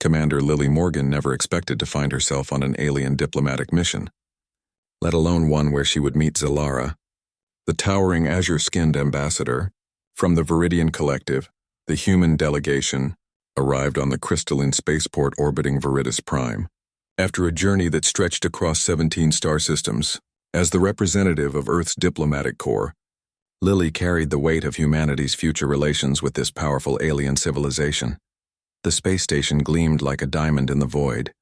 Commander Lily Morgan never expected to find herself on an alien diplomatic mission, let alone one where she would meet Zalara, the towering azure-skinned ambassador. From the Viridian Collective, the human delegation arrived on the crystalline spaceport orbiting Viridis Prime. After a journey that stretched across 17 star systems, as the representative of Earth's diplomatic corps, Lily carried the weight of humanity's future relations with this powerful alien civilization. The space station gleamed like a diamond in the void,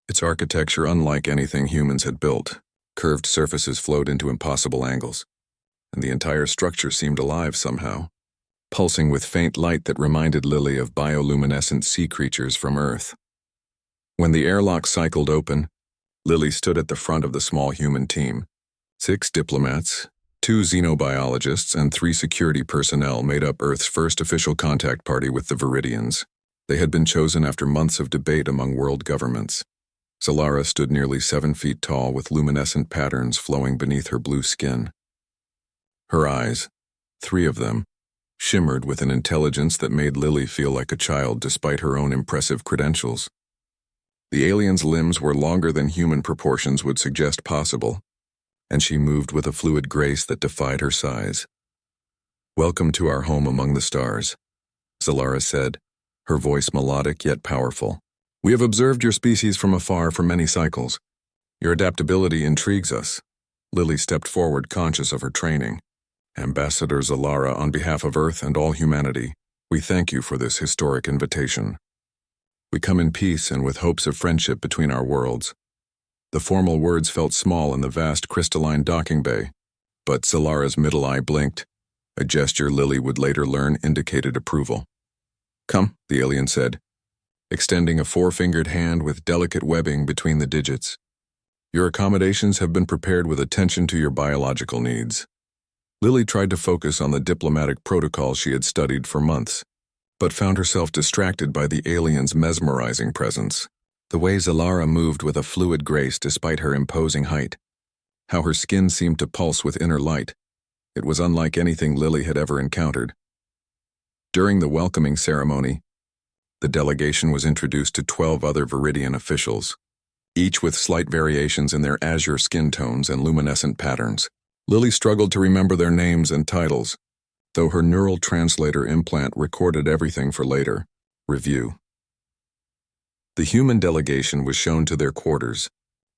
its architecture unlike anything humans had built. Curved surfaces flowed into impossible angles, and the entire structure seemed alive somehow, pulsing with faint light that reminded Lily of bioluminescent sea creatures from Earth. When the airlock cycled open, Lily stood at the front of the small human team. 6 diplomats, 2 xenobiologists, and 3 security personnel made up Earth's first official contact party with the Viridians. They had been chosen after months of debate among world governments. Zalara stood nearly 7 feet tall with luminescent patterns flowing beneath her blue skin. Her eyes, 3 of them, shimmered with an intelligence that made Lily feel like a child despite her own impressive credentials. The alien's limbs were longer than human proportions would suggest possible, and she moved with a fluid grace that defied her size. "Welcome to our home among the stars," Zalara said, her voice melodic yet powerful. "We have observed your species from afar for many cycles. Your adaptability intrigues us." Lily stepped forward, conscious of her training. "Ambassador Zalara, on behalf of Earth and all humanity, we thank you for this historic invitation. We come in peace and with hopes of friendship between our worlds." The formal words felt small in the vast crystalline docking bay, but Zalara's middle eye blinked, a gesture Lily would later learn indicated approval. "Come," the alien said, extending a 4-fingered hand with delicate webbing between the digits. "Your accommodations have been prepared with attention to your biological needs." Lily tried to focus on the diplomatic protocols she had studied for months, but found herself distracted by the alien's mesmerizing presence. The way Zalara moved with a fluid grace despite her imposing height, how her skin seemed to pulse with inner light, it was unlike anything Lily had ever encountered. During the welcoming ceremony, the delegation was introduced to 12 other Viridian officials, each with slight variations in their azure skin tones and luminescent patterns. Lily struggled to remember their names and titles, though her neural translator implant recorded everything for later review. The human delegation was shown to their quarters,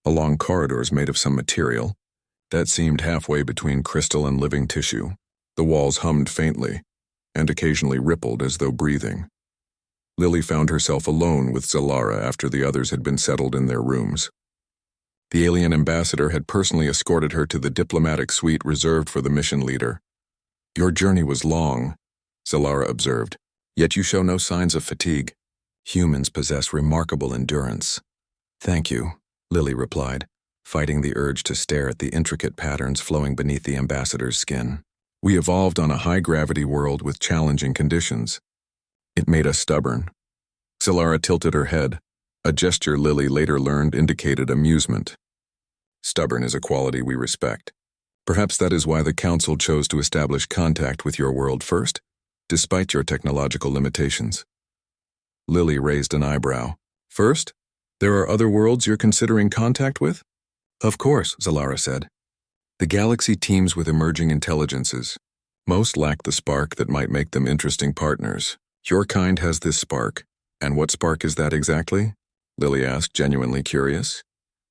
along corridors made of some material that seemed halfway between crystal and living tissue. The walls hummed faintly, and occasionally rippled as though breathing. Lily found herself alone with Zalara after the others had been settled in their rooms. The alien ambassador had personally escorted her to the diplomatic suite reserved for the mission leader. "Your journey was long," Zalara observed, "yet you show no signs of fatigue. Humans possess remarkable endurance." "Thank you," Lily replied, fighting the urge to stare at the intricate patterns flowing beneath the ambassador's skin. "We evolved on a high-gravity world with challenging conditions. It made us stubborn." Zalara tilted her head, a gesture Lily later learned indicated amusement. "Stubborn is a quality we respect. Perhaps that is why the Council chose to establish contact with your world first, despite your technological limitations." Lily raised an eyebrow. "First? There are other worlds you're considering contact with?" "Of course," Zalara said. "The galaxy teems with emerging intelligences. Most lack the spark that might make them interesting partners. Your kind has this spark. And what spark is that exactly?" Lily asked, genuinely curious.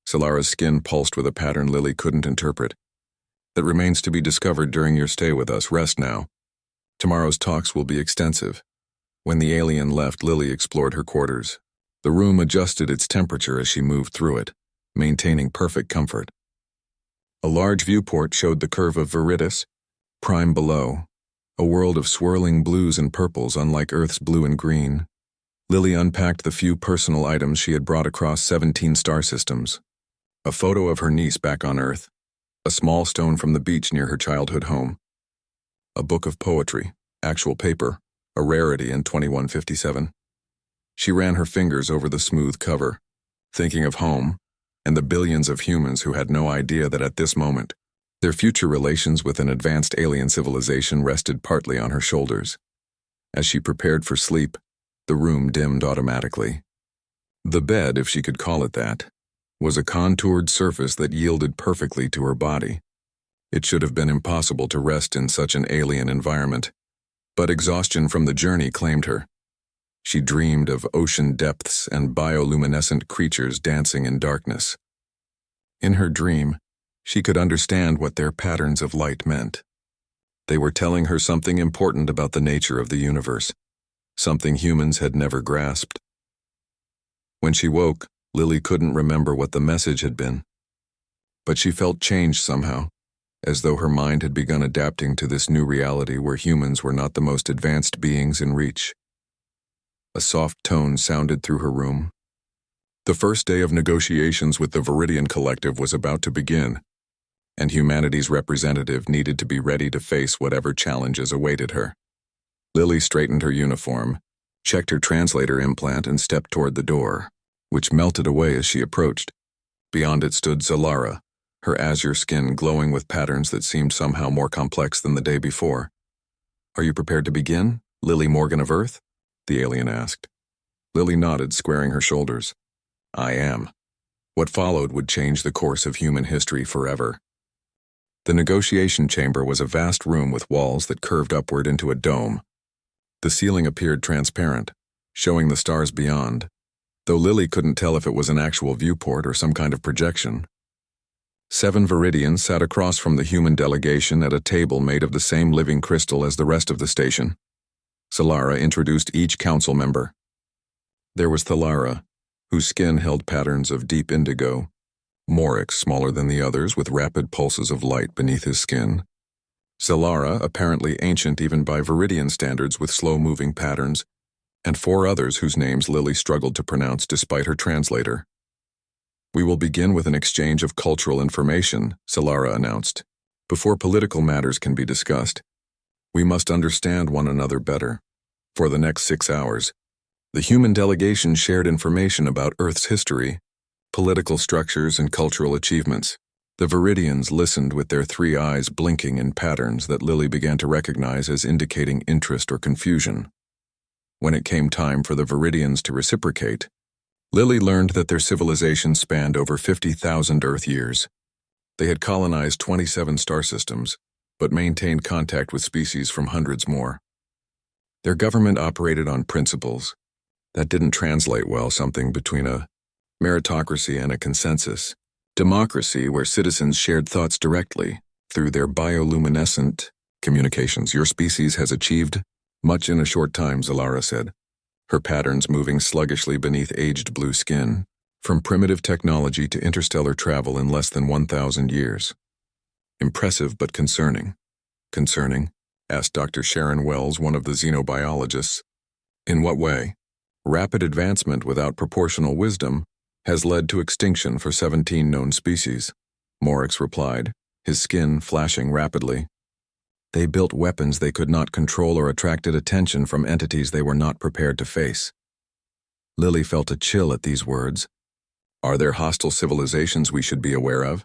Zalara's skin pulsed with a pattern Lily couldn't interpret. "That remains to be discovered during your stay with us. Rest now. Tomorrow's talks will be extensive." When the alien left, Lily explored her quarters. The room adjusted its temperature as she moved through it, maintaining perfect comfort. A large viewport showed the curve of Viridis Prime below, a world of swirling blues and purples unlike Earth's blue and green. Lily unpacked the few personal items she had brought across 17 star systems. A photo of her niece back on Earth, a small stone from the beach near her childhood home, a book of poetry, actual paper, a rarity in 2157. She ran her fingers over the smooth cover, thinking of home and the billions of humans who had no idea that at this moment, their future relations with an advanced alien civilization rested partly on her shoulders. As she prepared for sleep, the room dimmed automatically. The bed, if she could call it that, was a contoured surface that yielded perfectly to her body. It should have been impossible to rest in such an alien environment, but exhaustion from the journey claimed her. She dreamed of ocean depths and bioluminescent creatures dancing in darkness. In her dream, she could understand what their patterns of light meant. They were telling her something important about the nature of the universe, something humans had never grasped. When she woke, Lily couldn't remember what the message had been. But she felt changed somehow, as though her mind had begun adapting to this new reality where humans were not the most advanced beings in reach. A soft tone sounded through her room. The first day of negotiations with the Viridian Collective was about to begin, and humanity's representative needed to be ready to face whatever challenges awaited her. Lily straightened her uniform, checked her translator implant, and stepped toward the door, which melted away as she approached. Beyond it stood Zalara, her azure skin glowing with patterns that seemed somehow more complex than the day before. "Are you prepared to begin, Lily Morgan of Earth?" the alien asked. Lily nodded, squaring her shoulders. "I am." What followed would change the course of human history forever. The negotiation chamber was a vast room with walls that curved upward into a dome. The ceiling appeared transparent, showing the stars beyond, though Lily couldn't tell if it was an actual viewport or some kind of projection. 7 Viridians sat across from the human delegation at a table made of the same living crystal as the rest of the station. Zalara introduced each council member. There was Thalara, whose skin held patterns of deep indigo, Morix, smaller than the others with rapid pulses of light beneath his skin, Zalara, apparently ancient even by Viridian standards with slow-moving patterns, and 4 others whose names Lily struggled to pronounce despite her translator. "We will begin with an exchange of cultural information," Zalara announced. "Before political matters can be discussed, we must understand one another better." For the next 6 hours, the human delegation shared information about Earth's history, political structures, and cultural achievements. The Viridians listened with their 3 eyes blinking in patterns that Lily began to recognize as indicating interest or confusion. When it came time for the Viridians to reciprocate, Lily learned that their civilization spanned over 50,000 Earth years. They had colonized 27 star systems, but maintained contact with species from hundreds more. Their government operated on principles that didn't translate well, something between a meritocracy and a consensus. Democracy, where citizens shared thoughts directly through their bioluminescent communications. "Your species has achieved much in a short time," Zalara said, her patterns moving sluggishly beneath aged blue skin, from primitive technology to interstellar travel in less than 1,000 years. "Impressive but concerning." "Concerning?" asked Dr. Sharon Wells, one of the xenobiologists. "In what way?" "Rapid advancement without proportional wisdom has led to extinction for 17 known species," Morix replied, his skin flashing rapidly. "They built weapons they could not control or attracted attention from entities they were not prepared to face." Lily felt a chill at these words. "Are there hostile civilizations we should be aware of?"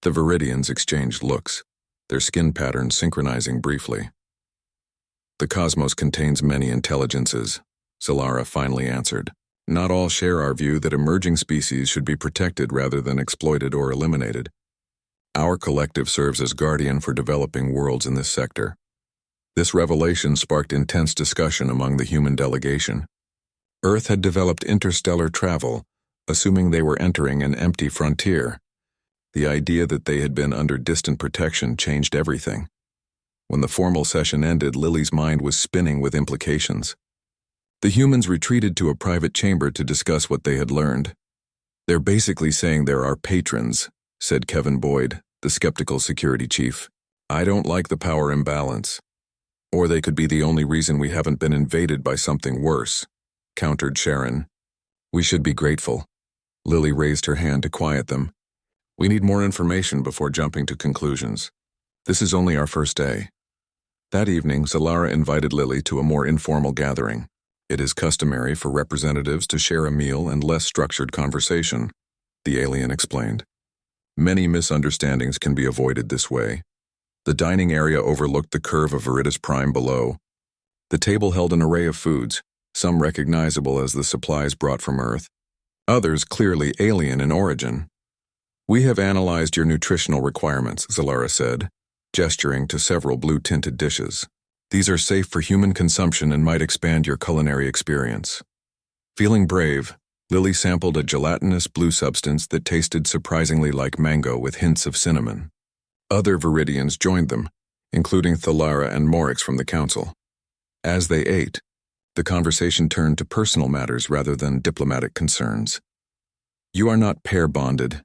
The Viridians exchanged looks, their skin patterns synchronizing briefly. "The cosmos contains many intelligences," Zalara finally answered. "Not all share our view that emerging species should be protected rather than exploited or eliminated. Our collective serves as guardian for developing worlds in this sector." This revelation sparked intense discussion among the human delegation. Earth had developed interstellar travel, assuming they were entering an empty frontier. The idea that they had been under distant protection changed everything. When the formal session ended, Lily's mind was spinning with implications. The humans retreated to a private chamber to discuss what they had learned. "They're basically saying they're our patrons," said Kevin Boyd, the skeptical security chief. "I don't like the power imbalance. Or they could be the only reason we haven't been invaded by something worse," countered Sharon. "We should be grateful." Lily raised her hand to quiet them. "We need more information before jumping to conclusions. This is only our first day." That evening, Zalara invited Lily to a more informal gathering. "It is customary for representatives to share a meal and less structured conversation," the alien explained. "Many misunderstandings can be avoided this way." The dining area overlooked the curve of Viridis Prime below. The table held an array of foods, some recognizable as the supplies brought from Earth. others clearly alien in origin. We have analyzed your nutritional requirements, Zalara said, gesturing to several blue-tinted dishes. These are safe for human consumption and might expand your culinary experience. Feeling brave, Lily sampled a gelatinous blue substance that tasted surprisingly like mango with hints of cinnamon. Other Viridians joined them, including Thalara and Morix from the council. As they ate, the conversation turned to personal matters rather than diplomatic concerns. You are not pair-bonded,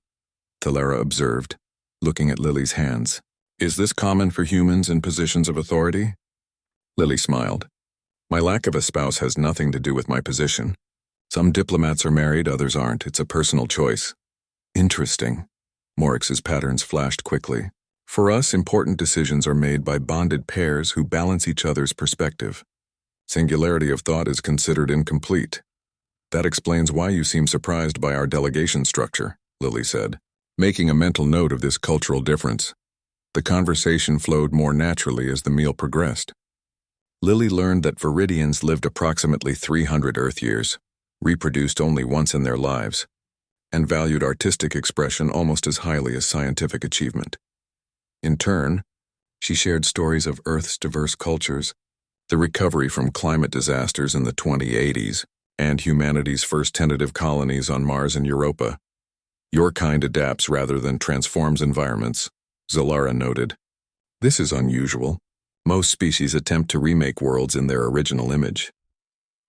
Thalara observed, looking at Lily's hands. Is this common for humans in positions of authority? Lily smiled. My lack of a spouse has nothing to do with my position. Some diplomats are married, others aren't. It's a personal choice. Interesting. Morix's patterns flashed quickly. For us, important decisions are made by bonded pairs who balance each other's perspective. Singularity of thought is considered incomplete. That explains why you seem surprised by our delegation structure, Lily said, making a mental note of this cultural difference. The conversation flowed more naturally as the meal progressed. Lily learned that Viridians lived approximately 300 Earth years, reproduced only once in their lives, and valued artistic expression almost as highly as scientific achievement. In turn, she shared stories of Earth's diverse cultures, the recovery from climate disasters in the 2080s, and humanity's first tentative colonies on Mars and Europa. Your kind adapts rather than transforms environments, Zalara noted. This is unusual. Most species attempt to remake worlds in their original image.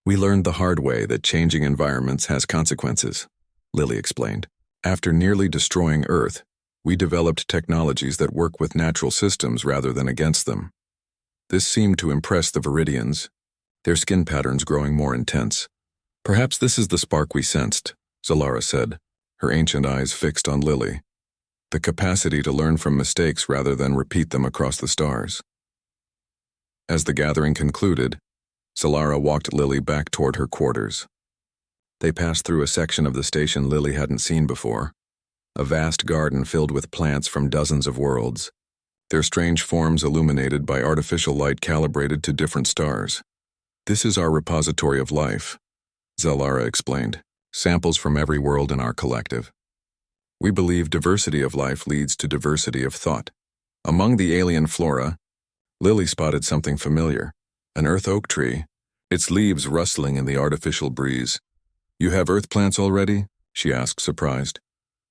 We learned the hard way that changing environments has consequences, Lily explained. After nearly destroying Earth, we developed technologies that work with natural systems rather than against them. This seemed to impress the Viridians, their skin patterns growing more intense. Perhaps this is the spark we sensed, Zalara said, her ancient eyes fixed on Lily. The capacity to learn from mistakes rather than repeat them across the stars. As the gathering concluded, Zalara walked Lily back toward her quarters. They passed through a section of the station Lily hadn't seen before, a vast garden filled with plants from dozens of worlds, their strange forms illuminated by artificial light calibrated to different stars. This is our repository of life, Zalara explained, samples from every world in our collective. We believe diversity of life leads to diversity of thought. Among the alien flora, Lily spotted something familiar, an earth oak tree, its leaves rustling in the artificial breeze. You have earth plants already? She asked, surprised.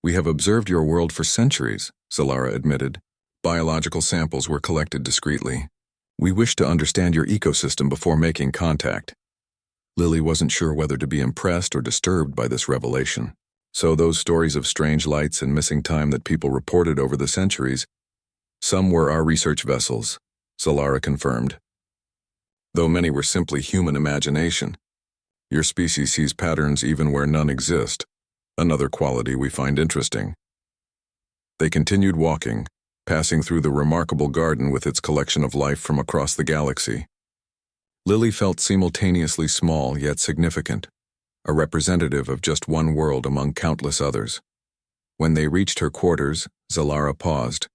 We have observed your world for centuries, Zalara admitted. Biological samples were collected discreetly. We wish to understand your ecosystem before making contact. Lily wasn't sure whether to be impressed or disturbed by this revelation. So those stories of strange lights and missing time that people reported over the centuries, some were our research vessels, Zalara confirmed. Though many were simply human imagination. Your species sees patterns even where none exist, another quality we find interesting. They continued walking, passing through the remarkable garden with its collection of life from across the galaxy. Lily felt simultaneously small yet significant, a representative of just one world among countless others. When they reached her quarters, Zalara paused.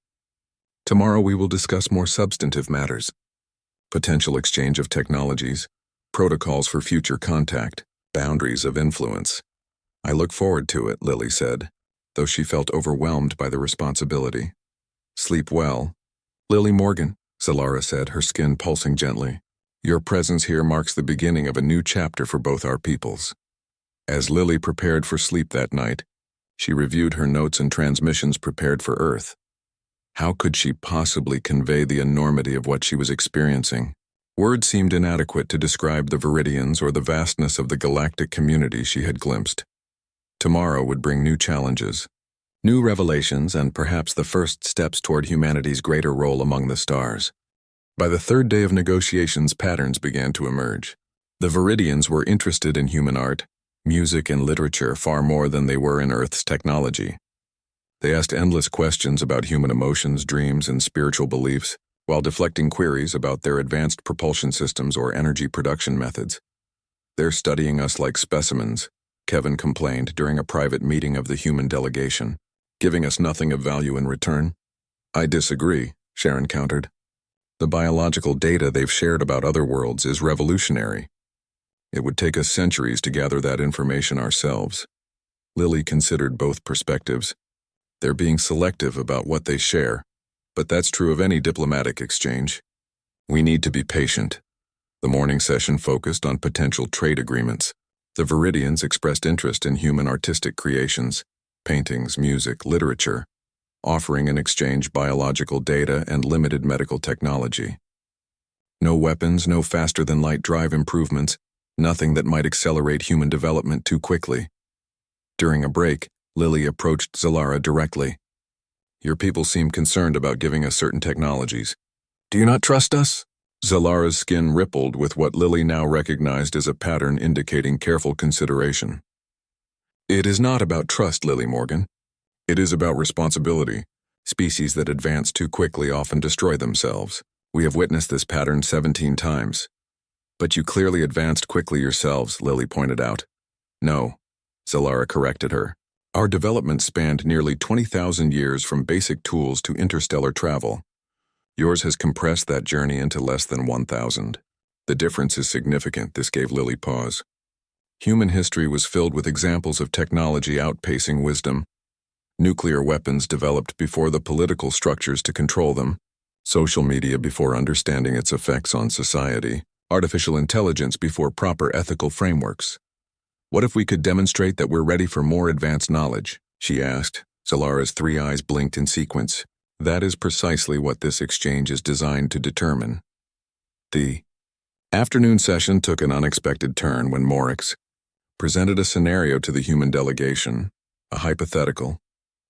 Tomorrow we will discuss more substantive matters. Potential exchange of technologies, protocols for future contact, boundaries of influence. I look forward to it, Lily said, though she felt overwhelmed by the responsibility. Sleep well. Lily Morgan, Zalara said, her skin pulsing gently. Your presence here marks the beginning of a new chapter for both our peoples. As Lily prepared for sleep that night, she reviewed her notes and transmissions prepared for Earth. How could she possibly convey the enormity of what she was experiencing? Words seemed inadequate to describe the Viridians or the vastness of the galactic community she had glimpsed. Tomorrow would bring new challenges, new revelations, and perhaps the first steps toward humanity's greater role among the stars. By the third day of negotiations, patterns began to emerge. The Viridians were interested in human art, music, and literature far more than they were in Earth's technology. They asked endless questions about human emotions, dreams, and spiritual beliefs, while deflecting queries about their advanced propulsion systems or energy production methods. They're studying us like specimens, Kevin complained during a private meeting of the human delegation, giving us nothing of value in return. I disagree, Sharon countered. The biological data they've shared about other worlds is revolutionary. It would take us centuries to gather that information ourselves. Lily considered both perspectives. They're being selective about what they share, but that's true of any diplomatic exchange. We need to be patient. The morning session focused on potential trade agreements. The Viridians expressed interest in human artistic creations, paintings, music, literature, offering in exchange biological data and limited medical technology. No weapons, no faster-than-light drive improvements, nothing that might accelerate human development too quickly. During a break, Lily approached Zalara directly. Your people seem concerned about giving us certain technologies. Do you not trust us? Zalara's skin rippled with what Lily now recognized as a pattern indicating careful consideration. It is not about trust, Lily Morgan. It is about responsibility. Species that advance too quickly often destroy themselves. We have witnessed this pattern 17 times. But you clearly advanced quickly yourselves, Lily pointed out. No, Zalara corrected her. Our development spanned nearly 20,000 years from basic tools to interstellar travel. Yours has compressed that journey into less than 1,000. The difference is significant, this gave Lily pause. Human history was filled with examples of technology outpacing wisdom. Nuclear weapons developed before the political structures to control them. Social media before understanding its effects on society. Artificial intelligence before proper ethical frameworks. What if we could demonstrate that we're ready for more advanced knowledge? She asked. Zalara's 3 eyes blinked in sequence. That is precisely what this exchange is designed to determine. The afternoon session took an unexpected turn when Morix presented a scenario to the human delegation, a hypothetical.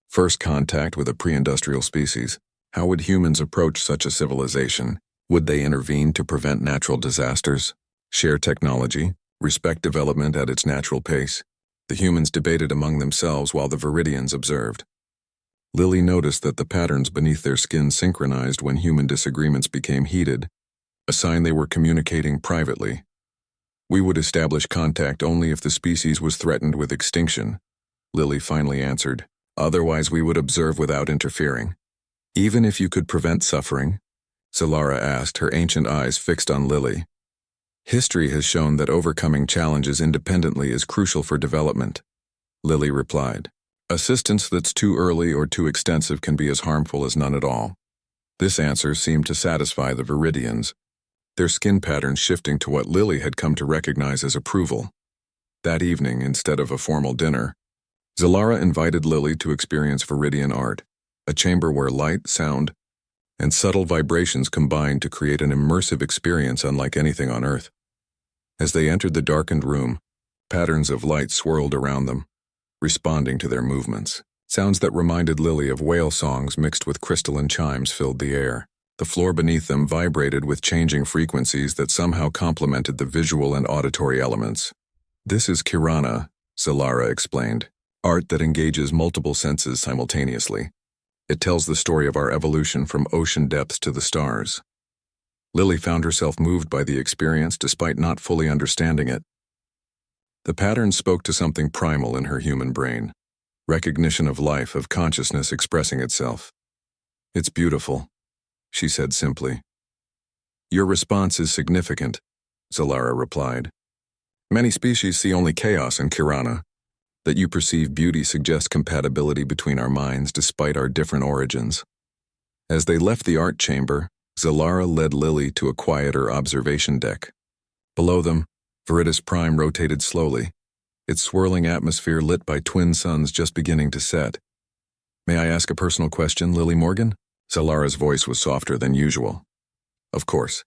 First contact with a pre-industrial species. How would humans approach such a civilization? Would they intervene to prevent natural disasters? Share technology? Respect development at its natural pace? The humans debated among themselves while the Viridians observed. Lily noticed that the patterns beneath their skin synchronized when human disagreements became heated, a sign they were communicating privately. We would establish contact only if the species was threatened with extinction, Lily finally answered. Otherwise we would observe without interfering. Even if you could prevent suffering? Zalara asked, her ancient eyes fixed on Lily. History has shown that overcoming challenges independently is crucial for development, Lily replied. Assistance that's too early or too extensive can be as harmful as none at all. This answer seemed to satisfy the Viridians, their skin patterns shifting to what Lily had come to recognize as approval. That evening, instead of a formal dinner, Zalara invited Lily to experience Viridian art, a chamber where light, sound, and subtle vibrations combined to create an immersive experience unlike anything on Earth. As they entered the darkened room, patterns of light swirled around them, responding to their movements. Sounds that reminded Lily of whale songs mixed with crystalline chimes filled the air. The floor beneath them vibrated with changing frequencies that somehow complemented the visual and auditory elements. This is Kirana, Zalara explained, art that engages multiple senses simultaneously. It tells the story of our evolution from ocean depths to the stars. Lily found herself moved by the experience despite not fully understanding it. The pattern spoke to something primal in her human brain, recognition of life, of consciousness expressing itself. It's beautiful, she said simply. Your response is significant, Zalara replied. Many species see only chaos in Kirana. That you perceive beauty suggests compatibility between our minds despite our different origins. As they left the art chamber, Zalara led Lily to a quieter observation deck. Below them, Viridis Prime rotated slowly, its swirling atmosphere lit by twin suns just beginning to set. May I ask a personal question, Lily Morgan? Zalara's voice was softer than usual. Of course.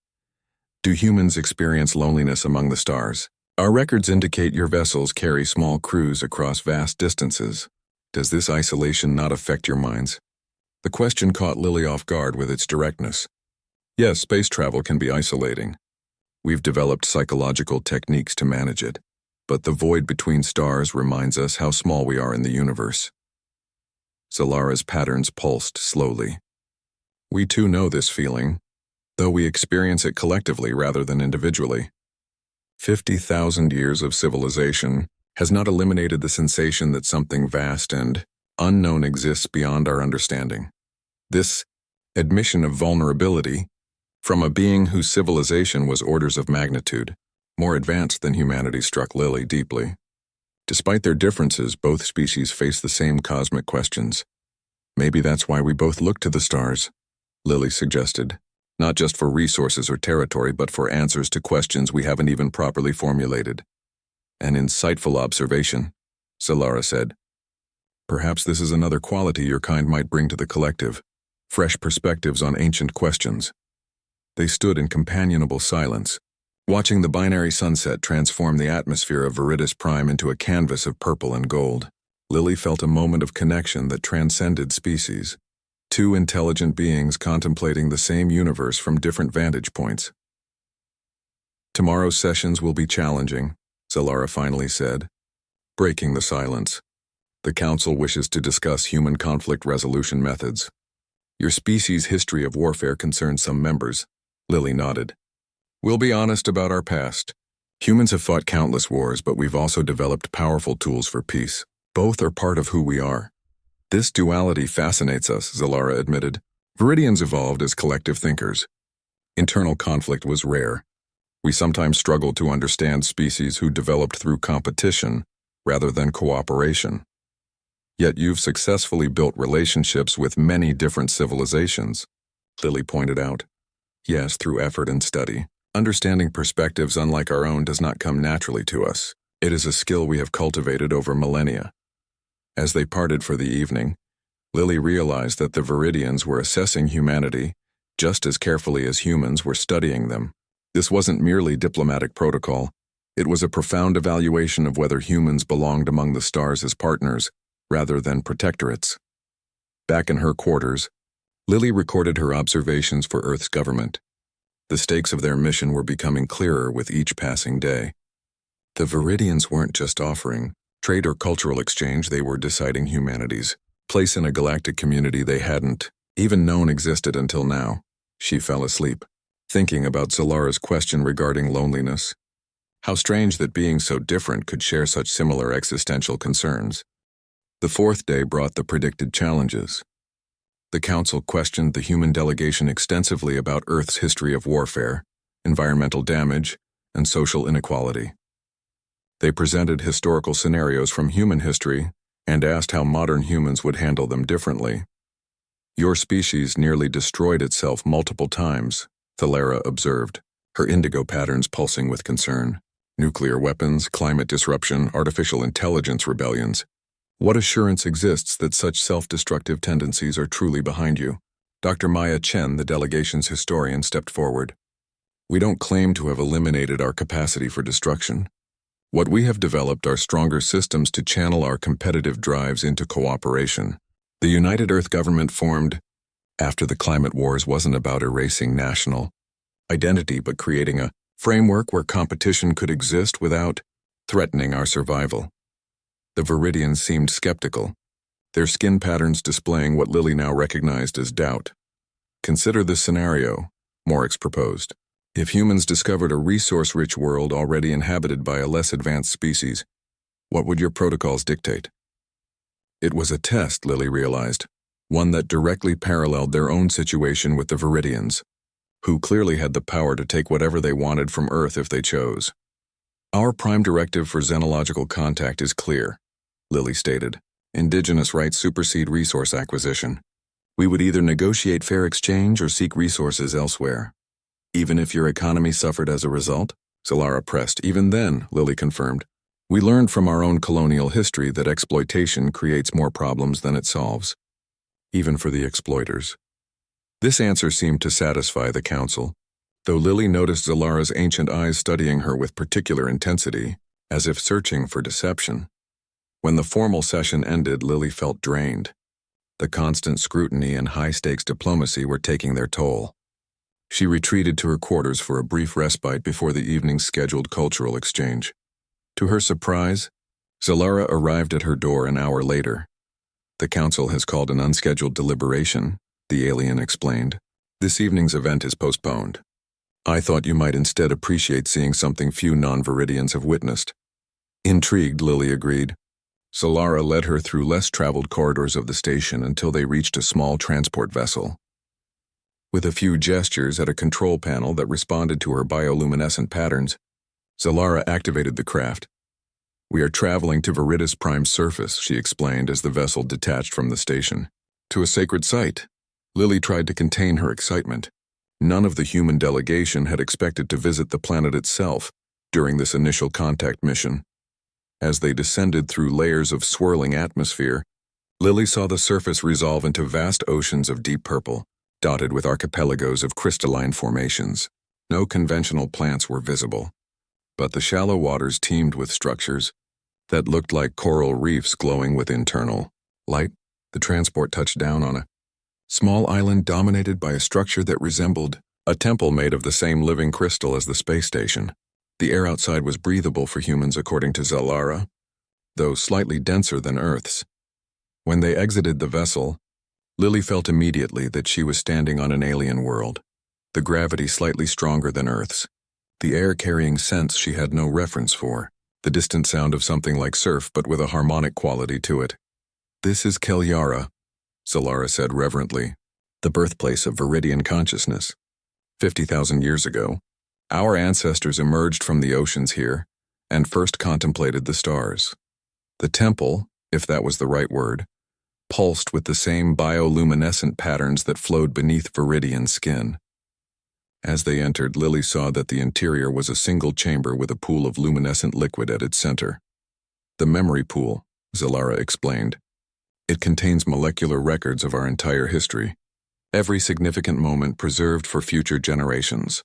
Do humans experience loneliness among the stars? Our records indicate your vessels carry small crews across vast distances. Does this isolation not affect your minds? The question caught Lily off guard with its directness. Yes, space travel can be isolating. We've developed psychological techniques to manage it, but the void between stars reminds us how small we are in the universe. Zalara's patterns pulsed slowly. We too know this feeling, though we experience it collectively rather than individually. 50,000 years of civilization has not eliminated the sensation that something vast and unknown exists beyond our understanding. This admission of vulnerability, from a being whose civilization was orders of magnitude more advanced than humanity, struck Lily deeply. Despite their differences, both species face the same cosmic questions. Maybe that's why we both look to the stars, Lily suggested. Not just for resources or territory, but for answers to questions we haven't even properly formulated. An insightful observation, Solara said. Perhaps this is another quality your kind might bring to the collective, fresh perspectives on ancient questions. They stood in companionable silence, watching the binary sunset transform the atmosphere of Viridis Prime into a canvas of purple and gold. Lily felt a moment of connection that transcended species. Two intelligent beings contemplating the same universe from different vantage points. Tomorrow's sessions will be challenging, Solara finally said, breaking the silence. The Council wishes to discuss human conflict resolution methods. Your species' history of warfare concerns some members, Lily nodded. We'll be honest about our past. Humans have fought countless wars, but we've also developed powerful tools for peace. Both are part of who we are. This duality fascinates us, Solara admitted. Viridians evolved as collective thinkers. Internal conflict was rare. We sometimes struggle to understand species who developed through competition rather than cooperation. Yet you've successfully built relationships with many different civilizations, Lily pointed out. Yes, through effort and study. Understanding perspectives unlike our own does not come naturally to us. It is a skill we have cultivated over millennia. As they parted for the evening, Lily realized that the Viridians were assessing humanity just as carefully as humans were studying them. This wasn't merely diplomatic protocol. It was a profound evaluation of whether humans belonged among the stars as partners rather than protectorates. Back in her quarters, Lily recorded her observations for Earth's government. The stakes of their mission were becoming clearer with each passing day. The Viridians weren't just offering trade or cultural exchange, they were deciding humanity's place in a galactic community they hadn't even known existed until now. She fell asleep, thinking about Solara's question regarding loneliness. How strange that being so different could share such similar existential concerns. The fourth day brought the predicted challenges. The Council questioned the human delegation extensively about Earth's history of warfare, environmental damage, and social inequality. They presented historical scenarios from human history and asked how modern humans would handle them differently. Your species nearly destroyed itself multiple times, Thalera observed, her indigo patterns pulsing with concern. Nuclear weapons, climate disruption, artificial intelligence rebellions. What assurance exists that such self-destructive tendencies are truly behind you? Dr. Maya Chen, the delegation's historian, stepped forward. We don't claim to have eliminated our capacity for destruction. What we have developed are stronger systems to channel our competitive drives into cooperation. The United Earth government formed after the climate wars wasn't about erasing national identity but creating a framework where competition could exist without threatening our survival. The Viridians seemed skeptical, their skin patterns displaying what Lily now recognized as doubt. Consider this scenario, Morix proposed. If humans discovered a resource-rich world already inhabited by a less advanced species, what would your protocols dictate? It was a test, Lily realized, one that directly paralleled their own situation with the Viridians, who clearly had the power to take whatever they wanted from Earth if they chose. Our prime directive for xenological contact is clear, Lily stated. Indigenous rights supersede resource acquisition. We would either negotiate fair exchange or seek resources elsewhere. Even if your economy suffered as a result? Solara pressed. Even then, Lily confirmed. We learned from our own colonial history that exploitation creates more problems than it solves, even for the exploiters. This answer seemed to satisfy the Council, though Lily noticed Zalara's ancient eyes studying her with particular intensity, as if searching for deception. When the formal session ended, Lily felt drained. The constant scrutiny and high-stakes diplomacy were taking their toll. She retreated to her quarters for a brief respite before the evening's scheduled cultural exchange. To her surprise, Zalara arrived at her door an hour later. The Council has called an unscheduled deliberation, the alien explained. This evening's event is postponed. I thought you might instead appreciate seeing something few non-Viridians have witnessed. Intrigued, Lily agreed. Solara led her through less traveled corridors of the station until they reached a small transport vessel. With a few gestures at a control panel that responded to her bioluminescent patterns, Zalara activated the craft. "We are traveling to Viridis Prime's surface," she explained as the vessel detached from the station. "To a sacred site." Lily tried to contain her excitement. None of the human delegation had expected to visit the planet itself during this initial contact mission. As they descended through layers of swirling atmosphere, Lily saw the surface resolve into vast oceans of deep purple, dotted with archipelagos of crystalline formations. No conventional plants were visible, but the shallow waters teemed with structures that looked like coral reefs glowing with internal light. The transport touched down on a small island dominated by a structure that resembled a temple made of the same living crystal as the space station. The air outside was breathable for humans according to Zalara, though slightly denser than Earth's. When they exited the vessel, Lily felt immediately that she was standing on an alien world, the gravity slightly stronger than Earth's, the air carrying scents she had no reference for, the distant sound of something like surf but with a harmonic quality to it. "This is Kelyara," Zalara said reverently, "the birthplace of Viridian consciousness. 50,000 years ago, our ancestors emerged from the oceans here and first contemplated the stars. The temple, if that was the right word, pulsed with the same bioluminescent patterns that flowed beneath Viridian skin." As they entered, Lily saw that the interior was a single chamber with a pool of luminescent liquid at its center. "The memory pool," Zalara explained. "It contains molecular records of our entire history, every significant moment preserved for future generations."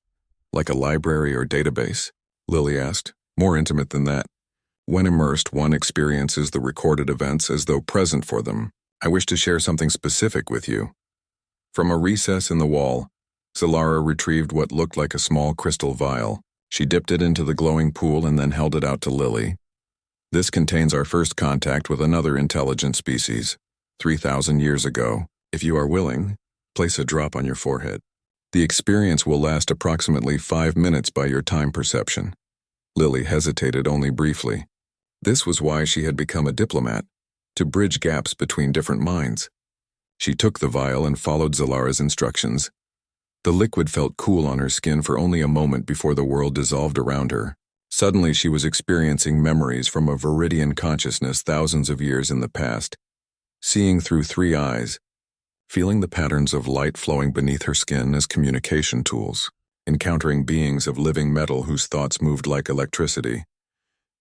"Like a library or database?" Lily asked. "More intimate than that. When immersed, one experiences the recorded events as though present for them. I wish to share something specific with you." From a recess in the wall, Zalara retrieved what looked like a small crystal vial. She dipped it into the glowing pool and then held it out to Lily. "This contains our first contact with another intelligent species, 3,000 years ago. If you are willing, place a drop on your forehead. The experience will last approximately 5 minutes by your time perception." Lily hesitated only briefly. This was why she had become a diplomat, to bridge gaps between different minds. She took the vial and followed Zalara's instructions. The liquid felt cool on her skin for only a moment before the world dissolved around her. Suddenly she was experiencing memories from a Viridian consciousness thousands of years in the past, seeing through 3 eyes, feeling the patterns of light flowing beneath her skin as communication tools, encountering beings of living metal whose thoughts moved like electricity.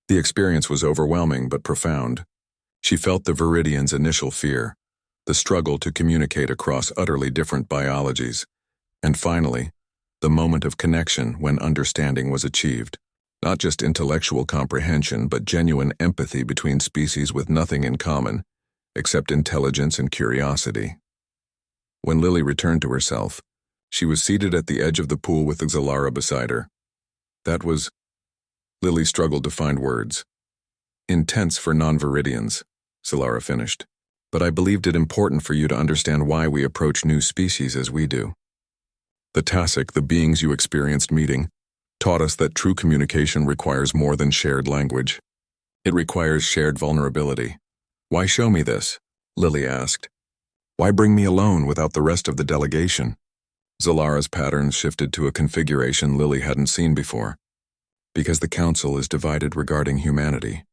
The experience was overwhelming but profound. She felt the Viridians' initial fear, the struggle to communicate across utterly different biologies, and finally, the moment of connection when understanding was achieved. Not just intellectual comprehension, but genuine empathy between species with nothing in common, except intelligence and curiosity. When Lily returned to herself, she was seated at the edge of the pool with Zalara beside her. Lily struggled to find words. "Intense for non-Viridians," Zalara finished. "But I believed it important for you to understand why we approach new species as we do. The Tasik, the beings you experienced meeting, taught us that true communication requires more than shared language. It requires shared vulnerability." "Why show me this?" Lily asked. "Why bring me alone without the rest of the delegation?" Zalara's patterns shifted to a configuration Lily hadn't seen before. "Because the Council is divided regarding humanity.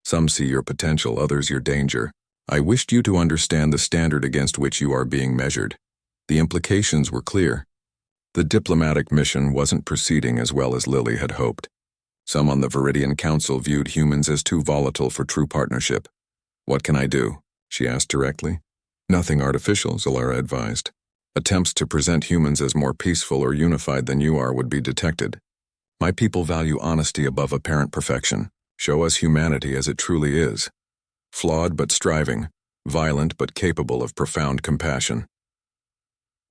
Some see your potential, others your danger. I wished you to understand the standard against which you are being measured." The implications were clear. The diplomatic mission wasn't proceeding as well as Lily had hoped. Some on the Viridian Council viewed humans as too volatile for true partnership. "What can I do?" she asked directly. "Nothing artificial," Zalara advised. "Attempts to present humans as more peaceful or unified than you are would be detected. My people value honesty above apparent perfection. Show us humanity as it truly is. Flawed but striving, violent but capable of profound compassion."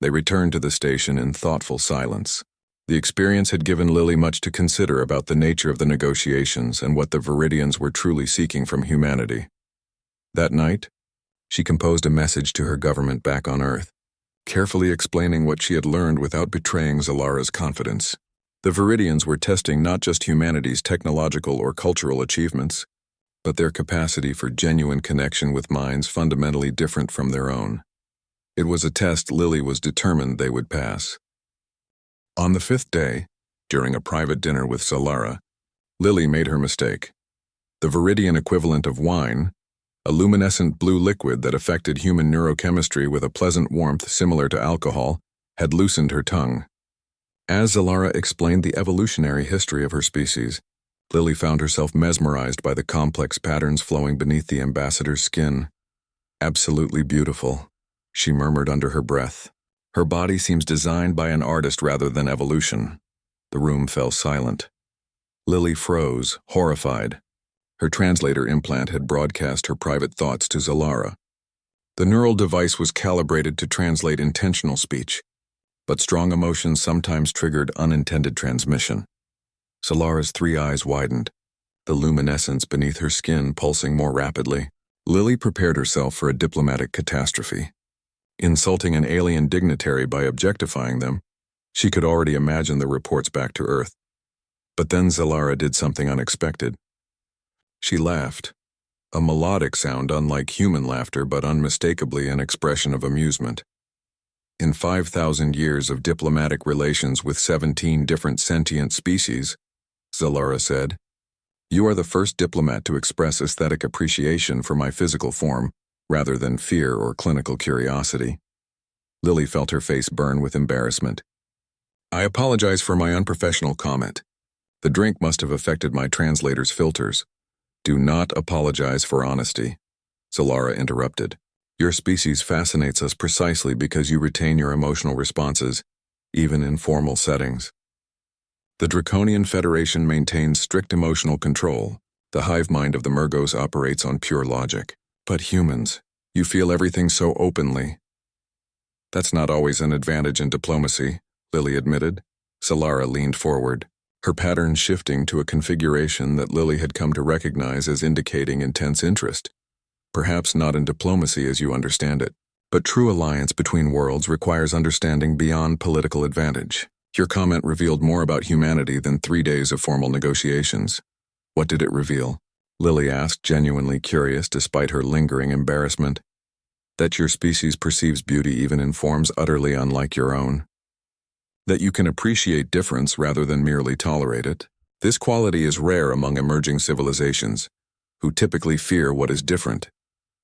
They returned to the station in thoughtful silence. The experience had given Lily much to consider about the nature of the negotiations and what the Viridians were truly seeking from humanity. That night, she composed a message to her government back on Earth, carefully explaining what she had learned without betraying Zalara's confidence. The Viridians were testing not just humanity's technological or cultural achievements, but their capacity for genuine connection with minds fundamentally different from their own. It was a test Lily was determined they would pass. On the 5th day, during a private dinner with Zalara, Lily made her mistake. The Viridian equivalent of wine, a luminescent blue liquid that affected human neurochemistry with a pleasant warmth similar to alcohol, had loosened her tongue. As Zalara explained the evolutionary history of her species, Lily found herself mesmerized by the complex patterns flowing beneath the ambassador's skin. "Absolutely beautiful," she murmured under her breath. "Her body seems designed by an artist rather than evolution." The room fell silent. Lily froze, horrified. Her translator implant had broadcast her private thoughts to Zalara. The neural device was calibrated to translate intentional speech, but strong emotions sometimes triggered unintended transmission. Zalara's three eyes widened, the luminescence beneath her skin pulsing more rapidly. Lily prepared herself for a diplomatic catastrophe. Insulting an alien dignitary by objectifying them, she could already imagine the reports back to Earth. But then Zalara did something unexpected. She laughed, a melodic sound unlike human laughter but unmistakably an expression of amusement. In 5,000 years of diplomatic relations with 17 different sentient species, Zalara said, "You are the first diplomat to express aesthetic appreciation for my physical form, rather than fear or clinical curiosity." Lily felt her face burn with embarrassment. "I apologize for my unprofessional comment. The drink must have affected my translator's filters." "Do not apologize for honesty," Zalara interrupted. "Your species fascinates us precisely because you retain your emotional responses, even in formal settings. The Draconian Federation maintains strict emotional control. The hive mind of the Murgos operates on pure logic. But humans, you feel everything so openly." "That's not always an advantage in diplomacy," Lily admitted. Zalara leaned forward, her pattern shifting to a configuration that Lily had come to recognize as indicating intense interest. "Perhaps not in diplomacy as you understand it, but true alliance between worlds requires understanding beyond political advantage. Your comment revealed more about humanity than 3 days of formal negotiations." "What did it reveal?" Lily asked, genuinely curious despite her lingering embarrassment. "That your species perceives beauty even in forms utterly unlike your own. That you can appreciate difference rather than merely tolerate it. This quality is rare among emerging civilizations, who typically fear what is different."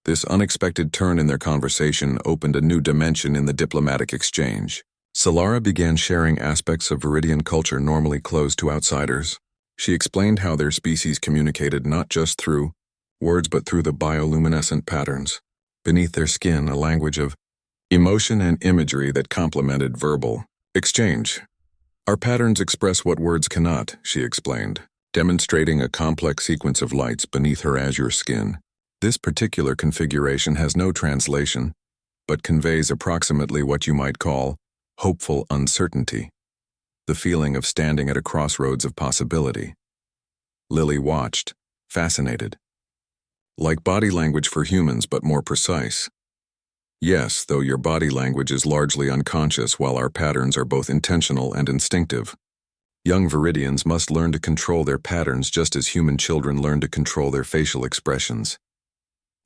This unexpected turn in their conversation opened a new dimension in the diplomatic exchange. Zalara began sharing aspects of Viridian culture normally closed to outsiders. She explained how their species communicated not just through words but through the bioluminescent patterns. Beneath their skin, a language of emotion and imagery that complemented verbal exchange. "Our patterns express what words cannot," she explained, demonstrating a complex sequence of lights beneath her azure skin. "This particular configuration has no translation, but conveys approximately what you might call hopeful uncertainty, the feeling of standing at a crossroads of possibility." Lily watched, fascinated. "Like body language for humans, but more precise." "Yes, though your body language is largely unconscious while our patterns are both intentional and instinctive. Young Viridians must learn to control their patterns just as human children learn to control their facial expressions."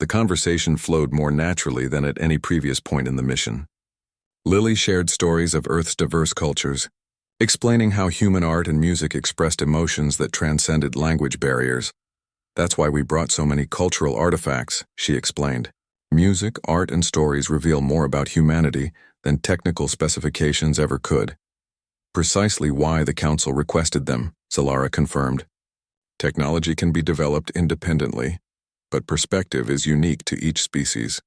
The conversation flowed more naturally than at any previous point in the mission. Lily shared stories of Earth's diverse cultures, explaining how human art and music expressed emotions that transcended language barriers. "That's why we brought so many cultural artifacts," she explained. "Music, art, and stories reveal more about humanity than technical specifications ever could." "Precisely why the Council requested them," Zalara confirmed. "Technology can be developed independently, but perspective is unique to each species."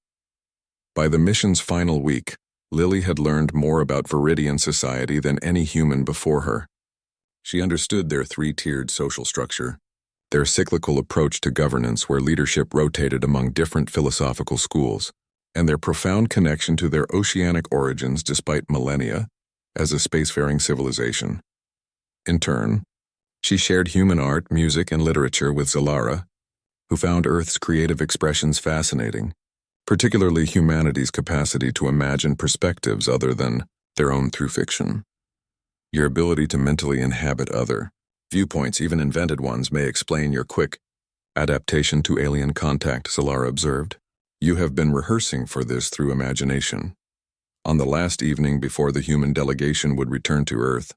By the mission's final week, Lily had learned more about Viridian society than any human before her. She understood their three-tiered social structure, their cyclical approach to governance where leadership rotated among different philosophical schools, and their profound connection to their oceanic origins despite millennia as a spacefaring civilization. In turn, she shared human art, music, and literature with Zalara, who found Earth's creative expressions fascinating, particularly humanity's capacity to imagine perspectives other than their own through fiction. "Your ability to mentally inhabit other viewpoints, even invented ones, may explain your quick adaptation to alien contact," Zalara observed. "You have been rehearsing for this through imagination." On the last evening before the human delegation would return to Earth,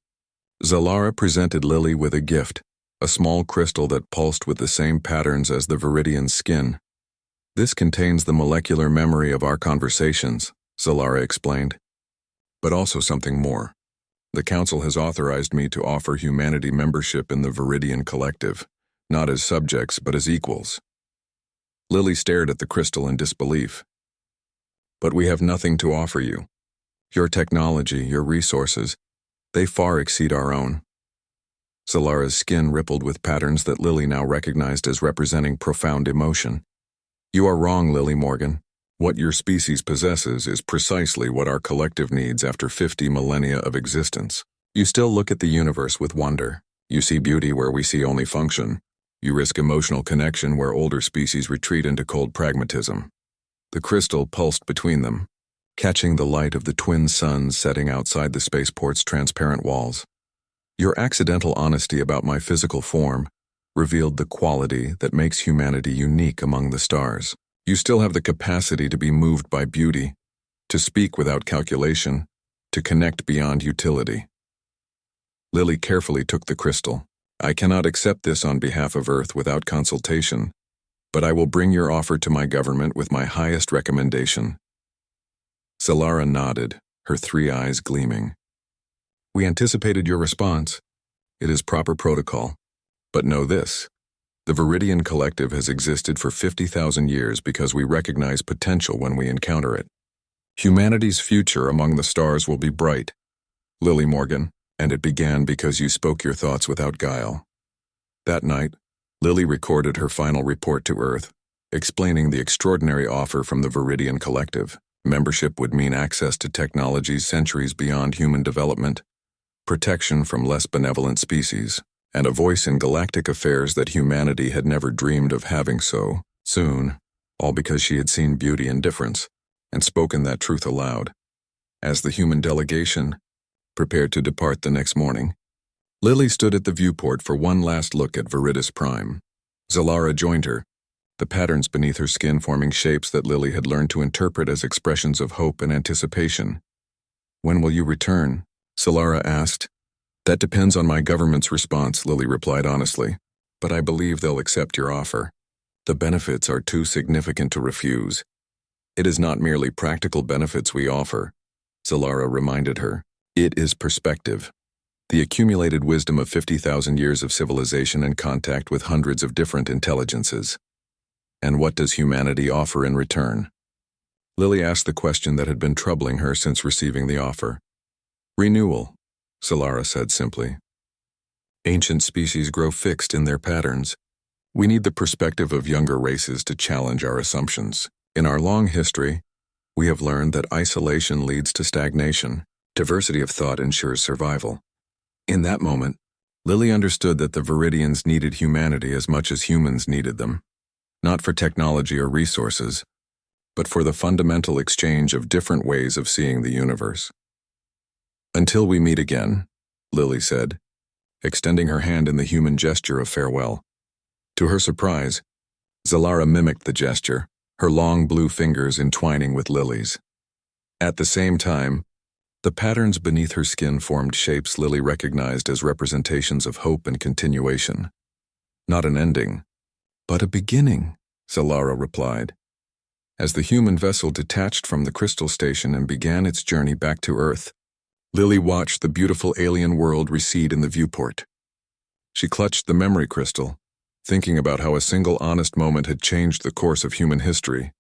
Zalara presented Lily with a gift, a small crystal that pulsed with the same patterns as the Viridian's skin. This contains the molecular memory of our conversations, Zalara explained. But also something more. The Council has authorized me to offer humanity membership in the Viridian Collective, not as subjects but as equals. Lily stared at the crystal in disbelief. But we have nothing to offer you. Your technology, your resources, they far exceed our own. Zalara's skin rippled with patterns that Lily now recognized as representing profound emotion. You are wrong, Lily Morgan. What your species possesses is precisely what our collective needs after 50 millennia of existence. You still look at the universe with wonder. You see beauty where we see only function. You risk emotional connection where older species retreat into cold pragmatism. The crystal pulsed between them, catching the light of the twin suns setting outside the spaceport's transparent walls. Your accidental honesty about my physical form revealed the quality that makes humanity unique among the stars. You still have the capacity to be moved by beauty, to speak without calculation, to connect beyond utility. Lily carefully took the crystal. I cannot accept this on behalf of Earth without consultation, but I will bring your offer to my government with my highest recommendation. Zalara nodded, her 3 eyes gleaming. We anticipated your response. It is proper protocol. But know this. The Viridian Collective has existed for 50,000 years because we recognize potential when we encounter it. Humanity's future among the stars will be bright, Lily Morgan, and it began because you spoke your thoughts without guile. That night, Lily recorded her final report to Earth, explaining the extraordinary offer from the Viridian Collective. Membership would mean access to technologies centuries beyond human development, protection from less benevolent species, and a voice in galactic affairs that humanity had never dreamed of having so soon, all because she had seen beauty in difference and spoken that truth aloud. As the human delegation prepared to depart the next morning, Lily stood at the viewport for one last look at Viridis Prime. Zalara joined her, the patterns beneath her skin forming shapes that Lily had learned to interpret as expressions of hope and anticipation. When will you return? Zalara asked. That depends on my government's response, Lily replied honestly, but I believe they'll accept your offer. The benefits are too significant to refuse. It is not merely practical benefits we offer, Zalara reminded her. It is perspective. The accumulated wisdom of 50,000 years of civilization and contact with hundreds of different intelligences. And what does humanity offer in return? Lily asked the question that had been troubling her since receiving the offer. Renewal, Zalara said simply. Ancient species grow fixed in their patterns. We need the perspective of younger races to challenge our assumptions. In our long history, we have learned that isolation leads to stagnation. Diversity of thought ensures survival. In that moment, Lily understood that the Viridians needed humanity as much as humans needed them, not for technology or resources, but for the fundamental exchange of different ways of seeing the universe. Until we meet again, Lily said, extending her hand in the human gesture of farewell. To her surprise, Zalara mimicked the gesture, her long blue fingers entwining with Lily's. At the same time, the patterns beneath her skin formed shapes Lily recognized as representations of hope and continuation. Not an ending, but a beginning, Zalara replied. As the human vessel detached from the crystal station and began its journey back to Earth, Lily watched the beautiful alien world recede in the viewport. She clutched the memory crystal, thinking about how a single honest moment had changed the course of human history.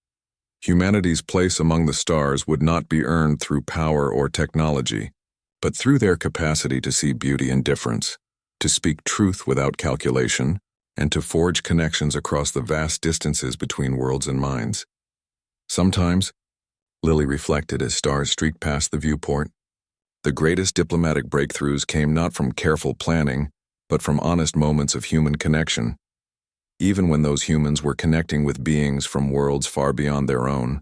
Humanity's place among the stars would not be earned through power or technology, but through their capacity to see beauty in difference, to speak truth without calculation, and to forge connections across the vast distances between worlds and minds. Sometimes, Lily reflected as stars streaked past the viewport, the greatest diplomatic breakthroughs came not from careful planning, but from honest moments of human connection. Even when those humans were connecting with beings from worlds far beyond their own,